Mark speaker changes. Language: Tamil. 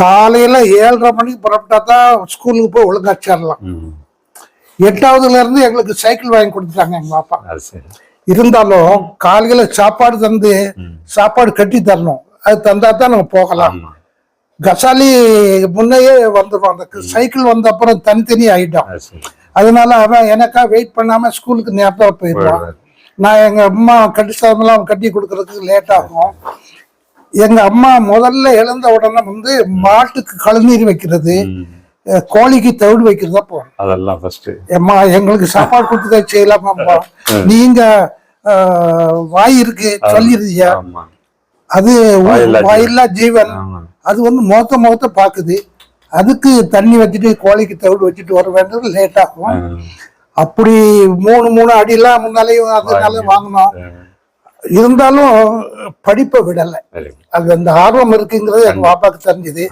Speaker 1: காலையில 7:30 மணிக்கு புறப்பட்டா தான் ஸ்கூலுக்கு போய் ஒழுங்கா சேரலாம். 8வதுல இருந்து எங்களுக்கு சைக்கிள் வாங்கி கொடுத்துட்டாங்க எங்க அப்பா. இருந்தாலும் காலையில சாப்பாடு தந்து சாப்பாடு கட்டி தரணும். அது தந்தா தான் நம்ம போகலாம். கசாலி முன்னையே வந்துடும். அந்த சைக்கிள் வந்த அப்புறம் தனித்தனி ஆயிட்டோம். அதனால அவன் எனக்கா வெயிட் பண்ணாம ஸ்கூலுக்கு நேரத்தில் போயிடுவான். நான் எங்க அம்மா கட்டி சாதமெல்லாம் கட்டி கொடுக்கறதுக்கு லேட் ஆகும். எங்க அம்மா முதல்ல எழுந்த உடனே வந்து மாட்டுக்கு கழுநீர் வைக்கிறது, கோழிக்கு தவிடு வைக்கிறதா போகும்.
Speaker 2: அதெல்லாம்
Speaker 1: அம்மா எங்களுக்கு சாப்பாடு கொடுத்து செய்யலாமா, நீங்க வாய் இருக்கு சொல்லிருதியா, அது வாயில்லா ஜீவன். அது வந்து முகத்தை பாக்குது. அதுக்கு தண்ணி வச்சுட்டு கோழிக்கு தவிடு வச்சுட்டு வர வேண்டியது லேட் ஆகும். அப்படி 3 அடியெல்லாம் முன்னாலேயும் அதனால வாங்கினோம். இருந்தாலும் படிப்பை விடலை. அது அந்த ஆர்வம் இருக்குங்கிறது எங்க பாப்பாக்கு தெரிஞ்சது.